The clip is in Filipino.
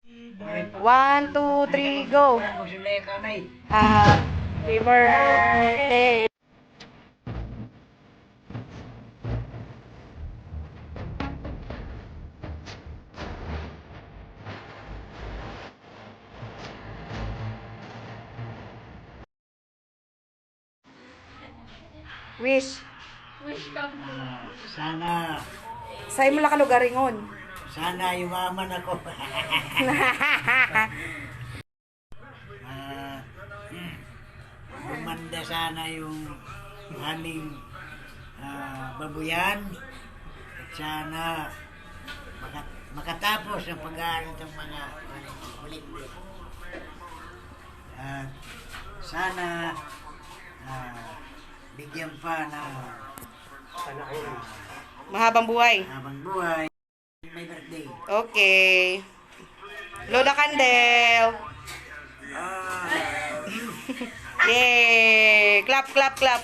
1, 2, 3, go. Happy birthday. Wish. Sana, Sa'yo mo lang kalugar ingon. sana yumaman ako. Gumanda sana yung aming babuyan. At sana makatapos ang pag-aaral ng mga ulit. At sana bigyan pa ng Mahabang buhay. habang buhay. May birthday. Okay. Lola Candel. Ah, Yay! Clap, clap, clap.